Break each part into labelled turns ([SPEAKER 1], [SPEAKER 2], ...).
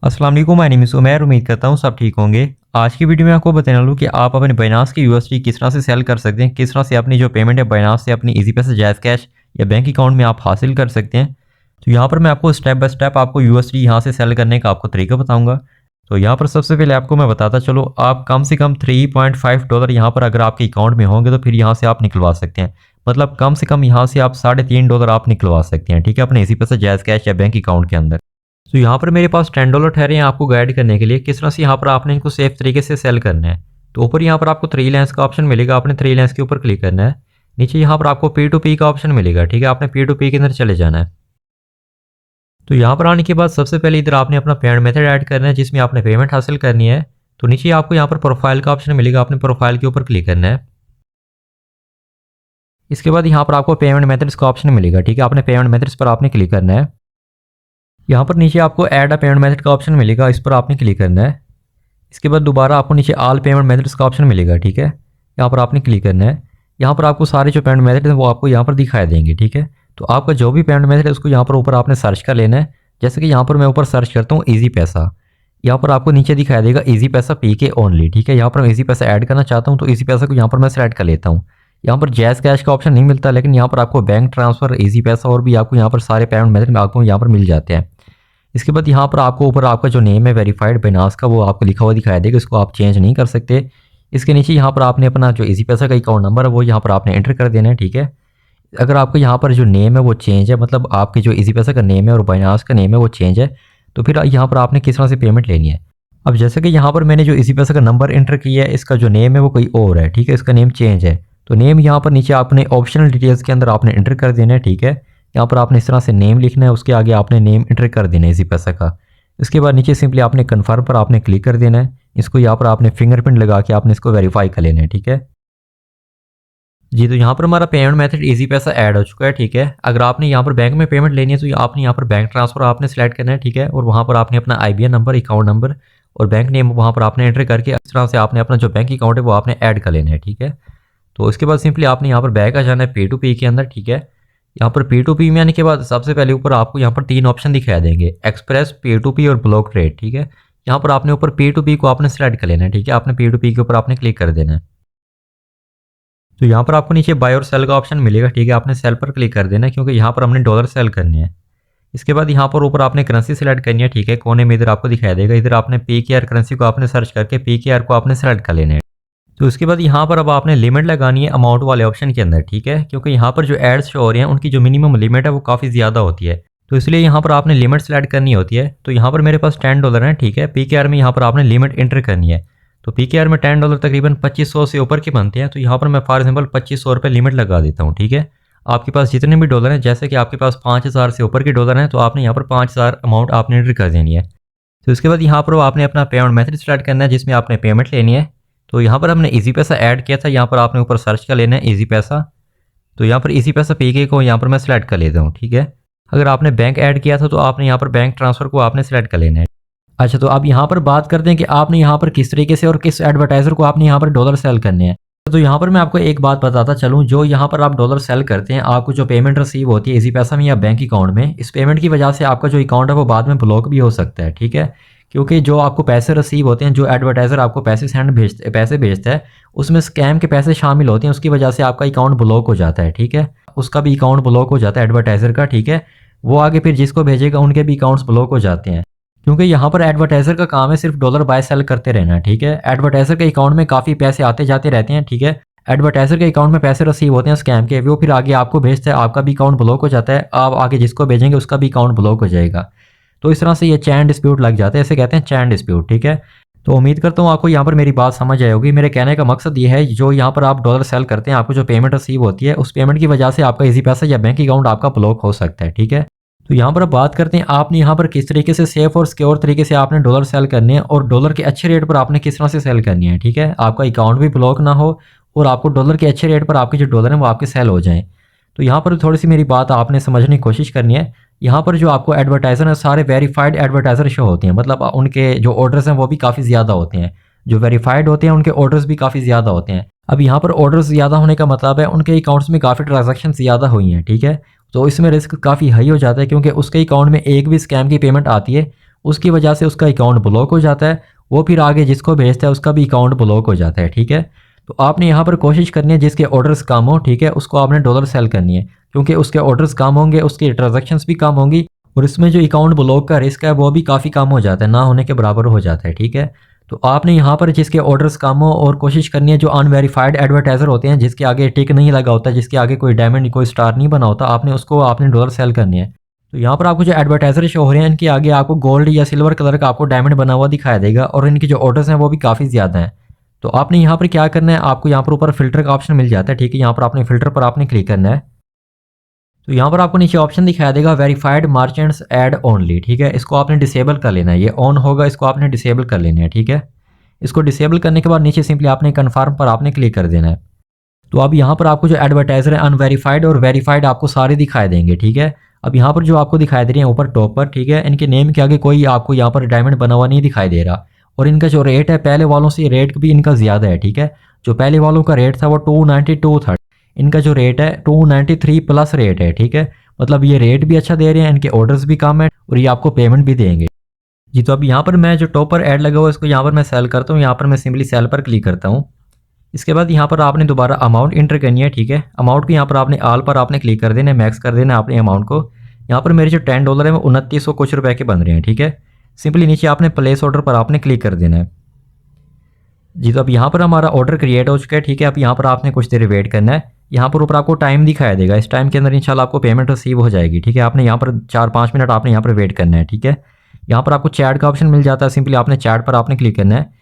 [SPEAKER 1] अस्सलाम वालेकुम, my name is Umair. उम्मीद करता हूँ सब ठीक होंगे। आज की वीडियो में आपको बताने वाला हूँ कि आप अपने बाइनांस की यूएसडी किस तरह से सेल कर सकते हैं, किस तरह से अपनी जो पेमेंट है बाइनांस से अपनी इजी पैसे, जायज़ कैश या बैंक अकाउंट में आप हासिल कर सकते हैं। तो यहाँ पर मैं आपको स्टेप बाय स्टेप आपको यूएसडी यहाँ से सेल करने का आपको तरीका बताऊँगा। तो यहाँ पर सबसे पहले आपको मैं बताता चलो, आप कम से कम $3.5 यहाँ पर अगर आपके अकाउंट में होंगे तो फिर यहाँ से आप निकलवा सकते हैं। मतलब कम से कम यहाँ से आप $3.5 आप निकलवा सकते हैं, ठीक है, अपने इजी पैसे, जायज़ कैश या बैंक अकाउंट के अंदर। तो यहाँ पर मेरे पास $10 ठहरे हैं आपको गाइड करने के लिए किस तरह से यहाँ पर आपने इनको सेफ तरीके से सेल करना है। तो ऊपर यहाँ पर आपको थ्री लाइन्स का ऑप्शन मिलेगा, आपने थ्री लाइन्स के ऊपर क्लिक करना है। नीचे यहाँ पर आपको P2P का ऑप्शन मिलेगा, ठीक है, आपने P2P के अंदर चले जाना है। तो यहाँ पर आने के बाद सबसे पहले इधर आपने अपना पेमेंट मेथड ऐड करना है जिसमें आपने पेमेंट हासिल करनी है। तो नीचे आपको यहाँ पर प्रोफाइल का ऑप्शन मिलेगा, आपने प्रोफाइल के ऊपर क्लिक करना है। इसके बाद यहाँ पर आपको पेमेंट मेथड्स का ऑप्शन मिलेगा, ठीक है, आपने पेमेंट मेथड्स पर आपने क्लिक करना है। यहाँ पर नीचे आपको ऐड अ पेमेंट मेथड का ऑप्शन मिलेगा, इस पर आपने क्लिक करना है। इसके बाद दोबारा आपको नीचे ऑल पेमेंट मेथड्स का ऑप्शन मिलेगा, ठीक है, यहाँ पर आपने क्लिक करना है। यहाँ पर आपको सारे जो पेमेंट मेथड हैं वो आपको यहाँ पर दिखाई देंगे, ठीक है। तो आपका जो भी पेमेंट मेथड है उसको यहाँ पर ऊपर आपने सर्च कर लेना है। जैसे कि यहाँ पर मैं ऊपर सर्च करता हूँ ईजी पैसा, यहाँ पर आपको नीचे दिखाई देगा ईजी पैसा PK ओनली, ठीक है। यहाँ पर मैं ईजी पैसा ऐड करना चाहता हूँ तो ईजी पैसा को यहाँ पर मैं सेलेक्ट कर लेता हूँ। यहाँ पर जैज़ कैश का ऑप्शन नहीं मिलता, लेकिन यहाँ पर आपको बैंक ट्रांसफ़र, ईजी पैसा और भी आपको यहाँ पर सारे पेमेंट मेथड आपको यहाँ पर मिल जाते हैं। इसके बाद यहाँ पर आपको ऊपर आपका जो नेम है वेरीफाइड बाइनांस का वो आपको लिखा हुआ दिखाई देगा, इसको आप चेंज नहीं कर सकते। इसके नीचे यहाँ पर आपने अपना जो इजी पैसा का अकाउंट नंबर है वो यहाँ पर आपने एंटर कर देना है, ठीक है। अगर आपको यहाँ पर जो नेम है वो चेंज है, मतलब आपके जो इजी पैसा का नेम है और बाइनांस का नेम है वो चेंज है, तो फिर यहाँ पर आपने किस तरह से पेमेंट लेनी है। अब जैसे कि यहाँ पर मैंने जो इजी पैसा का नंबर एंटर किया है, इसका जो नेम है वो कोई और है, ठीक है, इसका नेम चेंज है। तो नेम यहाँ पर नीचे आपने ऑप्शनल डिटेल्स के अंदर आपने एंटर कर देना है, ठीक है। यहाँ पर आपने इस तरह से नेम लिखना है, उसके आगे आपने नेम एंटर कर देना है इजी पैसा का। इसके बाद नीचे सिंपली आपने कन्फर्म पर आपने क्लिक कर देना है। इसको यहाँ पर आपने फिंगरप्रिंट लगा के आपने इसको वेरीफाई कर लेना है, ठीक है जी। तो यहाँ पर हमारा पेमेंट मेथड इजी पैसा ऐड हो चुका है, ठीक है। अगर आपने यहाँ पर बैंक में पेमेंट लेनी है तो आपने यहाँ पर बैंक ट्रांसफर आपने सेलेक्ट करना है, ठीक है, और वहाँ पर आपने अपना IBN नंबर, अकाउंट नंबर और बैंक नेम वहाँ पर आपने एंटर करके इस तरह से आपने अपना जो बैंक अकाउंट है वो आपने ऐड कर लेना है, ठीक है। तो इसके बाद सिंपली आपने यहाँ पर बैक आ जाना है P2P के अंदर, ठीक है। यहाँ पर P2P में आने के बाद सबसे पहले ऊपर आपको यहाँ पर 3 ऑप्शन दिखाई देंगे, एक्सप्रेस, P2P और ब्लॉक ट्रेड, ठीक है। यहाँ पर आपने ऊपर P2P को आपने सेलेक्ट कर लेना है, ठीक है, आपने P2P के ऊपर आपने क्लिक कर देना है। तो यहाँ पर आपको नीचे बाय और सेल का ऑप्शन मिलेगा, ठीक है, आपने सेल पर क्लिक कर देना है क्योंकि यहाँ पर हमने डॉलर सेल करने हैं। इसके बाद यहाँ पर ऊपर आपने करेंसी सेलेक्ट करनी है, ठीक है, कोने में इधर आपको दिखाई देगा, इधर आपने PKR करेंसी को आपने सर्च करके PKR को आपने सेलेक्ट कर लेना है। तो उसके बाद यहाँ पर अब आपने लिमिट लगानी है अमाउंट वाले ऑप्शन के अंदर, ठीक है, क्योंकि यहाँ पर जो एड्स शो हो रहे हैं उनकी जो मिनिमम लिमिट है वो काफ़ी ज़्यादा होती है, तो इसलिए यहाँ पर आपने लिमिट सेलेक्ट करनी होती है। तो यहाँ पर मेरे पास $10 है, ठीक है, PKR में यहाँ पर आपने लिमिट एंटर करनी है। तो PKR में $10 तकरीबन 2500 से ऊपर के बनते हैं, तो यहाँ पर मैं फॉर एग्जाम्पल 2500 रुपये लिमिट लगा देता हूँ, ठीक है। आपके पास जितने भी डॉलर हैं, जैसे कि आपके पास 5000 से ऊपर के डॉलर हैं तो आपने यहाँ पर 5000 अमाउंट आपने एंटर कर देनी है। तो उसके बाद यहाँ पर आपने अपना पेमेंट मेथड स्टार्ट करना है जिसमें आपने पेमेंट लेनी है। तो यहाँ पर हमने इजी पैसा ऐड किया था, यहाँ पर आपने ऊपर सर्च कर लेना है इजी पैसा। तो यहाँ पर इजी पैसा PK को यहाँ पर मैं सेलेक्ट कर लेता हूँ, ठीक है। अगर आपने बैंक ऐड किया था तो आपने यहाँ पर बैंक ट्रांसफ़र को आपने सेलेक्ट कर लेना है। अच्छा, तो अब यहाँ पर बात करते हैं कि आपने यहाँ पर किस तरीके से और किस एडवर्टाइज़र को आपने यहाँ पर डॉलर सेल करने हैं। तो यहाँ पर मैं आपको एक बात बताता चलूँ, जो यहाँ पर आप डॉलर सेल करते हैं, आपको जो पेमेंट रिसीव होती है इजी पैसा में या बैंक अकाउंट में, इस पेमेंट की वजह से आपका जो अकाउंट है वो बाद में ब्लॉक भी हो सकता है, ठीक है। क्योंकि जो आपको पैसे रिसीव होते हैं, जो एडवर्टाइज़र आपको पैसे भेजता है उसमें स्कैम के पैसे शामिल होते हैं, उसकी वजह से आपका अकाउंट ब्लॉक हो जाता है, ठीक है। उसका भी अकाउंट ब्लॉक हो जाता है एडवर्टाइज़र का, ठीक है। वो आगे फिर जिसको भेजेगा उनके भी अकाउंट्स ब्लॉक हो जाते हैं, क्योंकि यहाँ पर एडवर्टाइज़र का काम है सिर्फ डॉलर बाय सेल करते रहना, ठीक है। एडवर्टाइज़र के अकाउंट में काफ़ी पैसे आते जाते रहते हैं, ठीक है। एडवर्टाइज़र के अकाउंट में पैसे रिसीव होते हैं स्कैम के, वो फिर आगे आपको भेजता है, आपका भी अकाउंट ब्लॉक हो जाता है, आप आगे जिसको भेजेंगे उसका भी अकाउंट ब्लॉक हो जाएगा। तो इस तरह से ये चैन डिस्प्यूट लग जाता है, इसे कहते हैं चैन डिस्प्यूट, ठीक है। तो उम्मीद करता हूँ आपको यहाँ पर मेरी बात समझ आई होगी। मेरे कहने का मकसद ये है, जो यहाँ पर आप डॉलर सेल करते हैं, आपको जो पेमेंट रिसीव होती है उस पेमेंट की वजह से आपका इजी पैसा या बैंक अकाउंट आपका ब्लॉक हो सकता है, ठीक है। तो यहाँ पर अब बात करते हैं आपने यहाँ पर किस तरीके से सेफ और सिक्योर तरीके से आपने डॉलर सेल करने हैं और डॉलर के अच्छे रेट पर आपने किस तरह से सेल करनी है, ठीक है। आपका अकाउंट भी ब्लॉक ना हो और आपको डॉलर के अच्छे रेट पर आपके जो डॉलर हैं वो आपके सेल हो जाएं। तो यहाँ पर थोड़ी सी मेरी बात आपने समझने की कोशिश करनी है। यहाँ पर जो आपको एडवर्टाइज़र हैं सारे वेरीफाइड एडवर्टाइज़र शो होते हैं, मतलब उनके जो ऑर्डर्स हैं वो भी काफ़ी ज़्यादा होते हैं, जो वेरीफाइड होते हैं उनके ऑर्डर्स भी काफ़ी ज़्यादा होते हैं। अब यहाँ पर ऑर्डर्स ज़्यादा होने का मतलब है उनके अकाउंट्स में काफ़ी ट्रांजैक्शन ज़्यादा हुई हैं, ठीक है। तो इसमें रिस्क काफ़ी हाई हो जाता है, क्योंकि उसके अकाउंट में एक भी स्कैम की पेमेंट आती है उसकी वजह से उसका अकाउंट ब्लॉक हो जाता है, वो फिर आगे जिसको भेजता है उसका भी अकाउंट ब्लॉक हो जाता है। ठीक है, तो आपने यहाँ पर कोशिश करनी है जिसके ऑर्डर्स कम हो, ठीक है, उसको आपने डॉलर सेल करनी है, क्योंकि उसके ऑर्डर्स कम होंगे, उसकी ट्रांजैक्शंस भी कम होंगी और इसमें जो अकाउंट ब्लॉक का रिस्क है वो भी काफ़ी कम हो जाता है, ना होने के बराबर हो जाता है। ठीक है, तो आपने यहाँ पर जिसके ऑर्डर्स कम हो और कोशिश करनी है जो अनवेरीफाइड एडवर्टाइज़र होते हैं, जिसके आगे टिक नहीं लगा होता, जिसके आगे कोई डायमंड कोई स्टार नहीं बना होता, आपने डॉलर सेल करनी है। तो यहाँ पर आपको जो एडवर्टाइजर शो हो रहे हैं इनके आगे आपको गोल्ड या सिल्वर कलर का आपको डायमंड बना हुआ दिखाई देगा और इनके जो ऑर्डर्स हैं वो भी काफ़ी ज़्यादा हैं। तो आपने यहाँ पर क्या करना है, आपको यहाँ पर ऊपर फिल्टर का ऑप्शन मिल जाता है। ठीक है, यहाँ पर आपने फिल्टर पर आपने क्लिक करना है। तो यहाँ पर आपको नीचे ऑप्शन दिखाई देगा वेरीफाइड मर्चेंट्स ऐड ओनली। ठीक है, इसको आपने डिसेबल कर लेना है, ये ऑन होगा, इसको आपने डिसेबल कर लेना है। ठीक है, इसको डिसेबल करने के बाद नीचे सिंपली आपने कन्फर्म पर आपने क्लिक कर देना है। तो अब यहाँ पर आपको जो एडवर्टाइजर है अनवेरीफाइड और वेरीफाइड आपको सारे दिखाई देंगे। ठीक है, अब यहाँ पर जो आपको दिखाई दे रहे हैं ऊपर टॉप पर, ठीक है, इनके नेम के आगे कोई आपको यहाँ पर डायमंड बना हुआ नहीं दिखाई दे रहा और इनका जो रेट है पहले वालों से रेट भी इनका ज़्यादा है। ठीक है, जो पहले वालों का रेट था वो 292 था, इनका जो रेट है 293 प्लस रेट है। ठीक है, मतलब ये रेट भी अच्छा दे रहे हैं, इनके ऑर्डर्स भी कम है और ये आपको पेमेंट भी देंगे जी। तो अब यहाँ पर मैं जो टॉप पर ऐड लगा हुआ है इसको यहाँ पर मैं सेल करता हूँ, यहाँ पर मैं सिंपली सेल पर क्लिक करता हूँ। इसके बाद यहाँ पर आपने दोबारा अमाउंट इंटर करनी है। ठीक है, अमाउंट को यहाँ पर आपने ऑल पर आपने क्लिक कर देना है, मैक्स कर देना है आपने अमाउंट को। यहाँ पर मेरे जो $10 है वो 2900 कुछ रुपए के बन रहे हैं। ठीक है, सिंपली नीचे आपने प्लेस ऑर्डर पर आपने क्लिक कर देना है जी। तो अब यहाँ पर हमारा ऑर्डर क्रिएट हो चुका है। ठीक है, अब यहाँ पर आपने कुछ देर वेट करना है। यहाँ पर ऊपर आपको टाइम दिखाया देगा, इस टाइम के अंदर इंशाल्लाह आपको पेमेंट रिसीव हो जाएगी। ठीक है, आपने यहाँ पर 4-5 मिनट आपने यहाँ पर वेट करना है। ठीक है, यहाँ पर आपको चैट का ऑप्शन मिल जाता है, सिंपली आपने चैट पर आपने क्लिक करना है।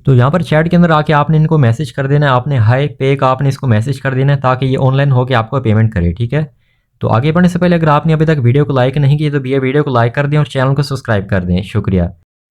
[SPEAKER 1] तो यहाँ पर चैट के अंदर आके आपने इनको मैसेज कर देना है, आपने हाई पे का आपने इसको मैसेज कर देना है ताकि ये ऑनलाइन होकर आपको पेमेंट करे। ठीक है, तो आगे बढ़ने से पहले अगर आपने अभी तक वीडियो को लाइक नहीं किया तो भैया वीडियो को लाइक कर दें और चैनल को सब्सक्राइब कर दें, शुक्रिया।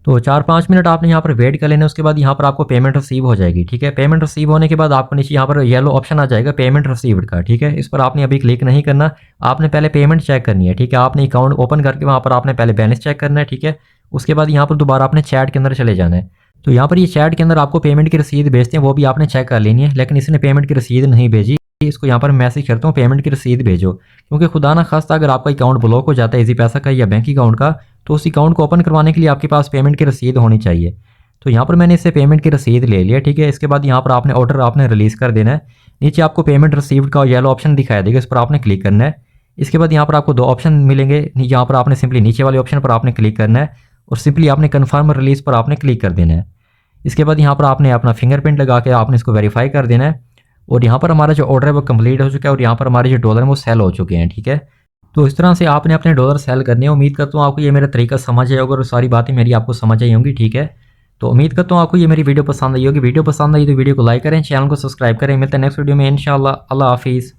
[SPEAKER 1] तो 4-5 मिनट आपने यहाँ पर वेट कर लेना, उसके बाद यहाँ पर आपको पेमेंट रिसीव हो जाएगी। ठीक है, पेमेंट रिसीव होने के बाद आपको नीचे यहाँ पर येलो ऑप्शन आ जाएगा पेमेंट रिसीव्ड का। ठीक है, इस पर आपने अभी क्लिक नहीं करना, आपने पहले पेमेंट चेक करनी है। ठीक है, आपने अकाउंट ओपन करके वहाँ पर आपने पहले बैलेंस चेक करना है। ठीक है, उसके बाद यहाँ पर दोबारा आपने चैट के अंदर चले जाना है। तो यहाँ पर ये चैट के अंदर आपको पेमेंट की रसीद भेजते हैं, वो भी आपने चेक कर लेनी है, लेकिन इसने पेमेंट की रसीद नहीं भेजी। इसको यहाँ पर मैसेज करता हूँ पेमेंट की रसीद भेजो, क्योंकि खुदा ना खास्ता अगर आपका अकाउंट ब्लॉक हो जाता है इजी पैसा का या बैंक अकाउंट का, तो उस अकाउंट को ओपन करवाने के लिए आपके पास पेमेंट की रसीद होनी चाहिए। तो यहाँ पर मैंने इससे पेमेंट की रसीद ले लिया। ठीक है, इसके बाद यहाँ पर आपने ऑर्डर आपने रिलीज़ कर देना है। नीचे आपको पेमेंट रिसीव्ड का येलो ऑप्शन दिखाई देगा, इस पर आपने क्लिक करना है। इसके बाद यहाँ पर आपको 2 ऑप्शन मिलेंगे, यहाँ पर आपने सिंपली नीचे वाले ऑप्शन पर आपने क्लिक करना है और सिंपली आपने कन्फर्म रिलीज़ पर आपने क्लिक कर देना है। इसके बाद यहाँ पर आपने अपना फिंगरप्रिंट लगा के आपने इसको वेरीफाई कर देना है और यहाँ पर हमारा जो ऑर्डर है वो कंप्लीट हो चुका है और यहाँ पर हमारे जो डॉलर है वो सेल हो चुके हैं। ठीक है, तो इस तरह से आपने अपने डॉलर सेल करने हैं। उम्मीद करता हूँ आपको ये मेरा तरीका समझ आया होगा और सारी बातें मेरी आपको समझ आई होंगी। ठीक है, तो उम्मीद करता हूँ आपको ये मेरी वीडियो पसंद आई होगी। वीडियो पसंद आई तो वीडियो को लाइक करें, चैनल को सब्सक्राइब करें। मिलते हैं नेक्स्ट वीडियो में इंशाल्लाह। अल्लाह हाफिज़।